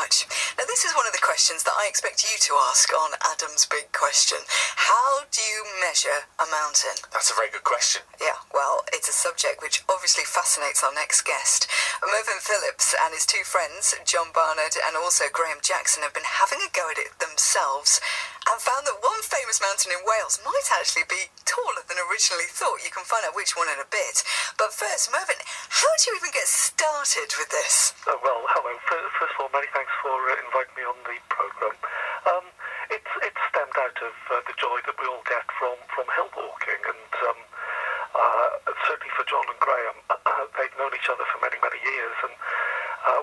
much. Now, this is one of the questions that I expect you to ask on Adam's big question. How do you measure a mountain? That's a very good question. Yeah, well, it's a subject which obviously fascinates our next guest. Myrddyn Phillips and his two friends, John Barnard and also Graham Jackson, have been having a go at it themselves and found that one famous mountain in Wales might actually be taller than originally thought. You can find out which one in a bit. But first, Myrddyn, how do you even get started with this? Well, hello. First of all, many thanks for inviting me on the programme. It's stemmed out of the joy that we all get from hill walking, and certainly for John and Graham, they've known each other for many, many years, and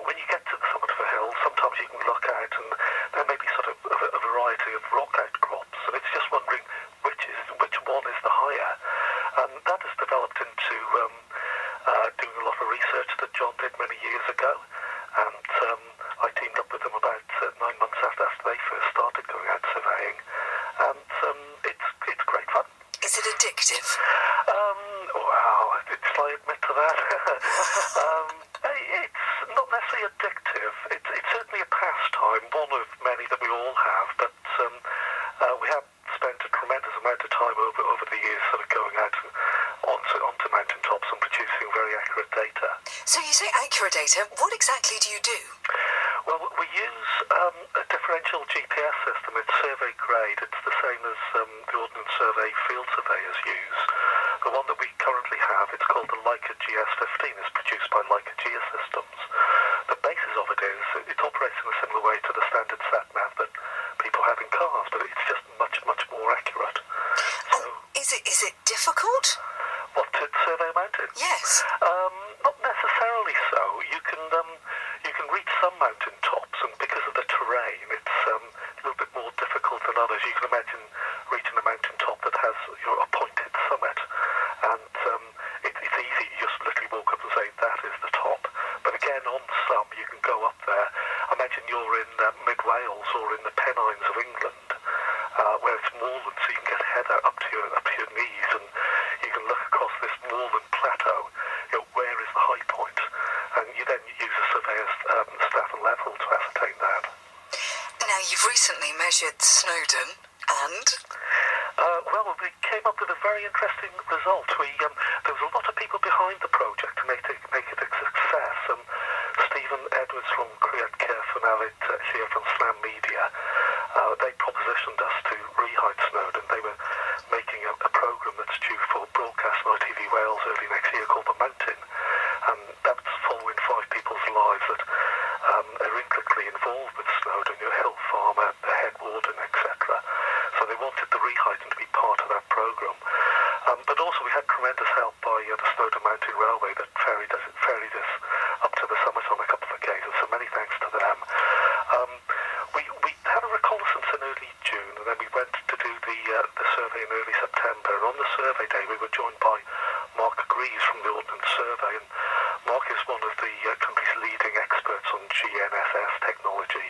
when you get to the summit of a hill, sometimes you can look out and there may be sort of a variety of rock outcrops, and it's just wondering which one is the higher. And that has developed into doing a lot of research that John did many years ago, and I teamed up with them about 9 months after they first started going out surveying, and it's great fun. Is it addictive? Wow, shall I admit to that? It's not necessarily addictive. It's certainly a pastime, one of many that we all have, but we have spent a tremendous amount of time over the years sort of going out onto mountaintops and producing very accurate data. So you say accurate data. What exactly do you do? Well, we use a differential GPS system. It's survey grade. It's the same as the Ordnance Survey field surveyors use. The one that we currently have, it's called the Leica GS15. It's produced by Leica Geosystems. The basis of it is it operates in a similar way to the standard sat-nav that people have in cars, but it's just much, much more accurate. So, is it difficult? What, to survey a mountain? Yes. Not necessarily so. You can reach some mountain tops, and because of the terrain, it's a little bit more difficult than others. You can imagine reaching a mountain top that has a pointed summit, and it's easy. You just literally walk up and say, that is the top. But again, on some, you can go up there. Imagine you're in mid-Wales or in the Pennines of England, where it's moorland, so you can get heather up to your knees, and you can look across this moorland plateau. Where is the high point? And you then use a surveyor's staff and level to ascertain that. Now, you've recently measured Snowdon, and? Well, we came up with a very interesting result. There was a lot of people behind the project to make it a success. Stephen Edwards from Create Care Funalit here from Slam Media, they propositioned us to re-height Snowdon. They were making a programme that's due for broadcast on ITV Wales early next year called The Mountain, and that's following 5 people's lives that are intricately involved with Snowdon, your hill farmer, the head warden, etc. So they wanted the re-heighting to be part of that programme. But also we had tremendous help by the Snowdon Mountain Railway that ferried us up to the summit on a couple of occasions, so many thanks to them. We had a reconnaissance in early June, and then we went to do the survey in early September, and on the survey day we were joined by Mark Greaves from the Ordnance Survey, and Mark is one of the country's leading experts on GNSS technology.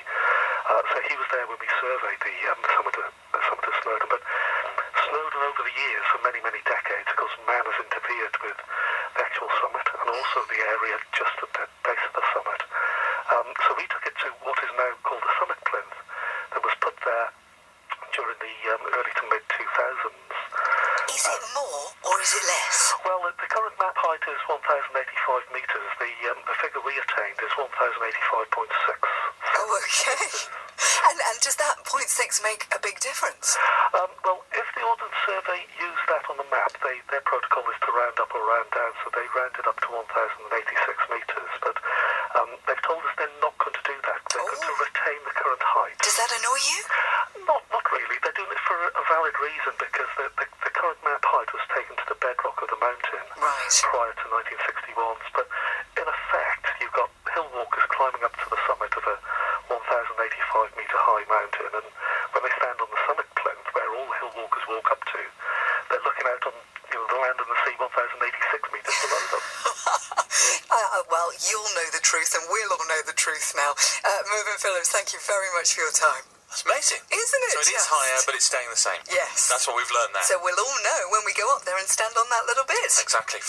So he was there when we surveyed the summit of Snowdon. But Snowdon over the years, for many, many decades, of course, man has interfered with the actual summit and also the area just at the base of the summit. So we took it to what is now called the summit plinth that was put there during the early to mid-2000s. Is it more or is it less? Well, the current map height is 1,085 metres. The figure we attained is 1,085.6. Oh, okay. And does that 0.6 make a big difference? Well, if the Ordnance Survey used that on the map, their protocol is to round up or round down, so they rounded up to 1,086 metres. But they've told us they're not going to do that. They're going to retain the current height. Does that annoy you? Not really. They're doing it for a valid reason, because the current map height was taken to the bedrock of the mountain prior to 1961. But in effect, you've got hill walkers climbing up to the summit of a 1,085 metre high mountain, and when they stand on the summit plinth, where all the hill walkers walk up to, they're looking out on the land and the sea 1,086 metres below them. Well, you'll know the truth, and we'll all know the truth now. Myrddyn Phillips, thank you very much for your time. That's amazing. Isn't it? So it is higher, but it's staying the same. Yes. That's what we've learned there. So we'll all know when we go up there and stand on that little bit. Exactly.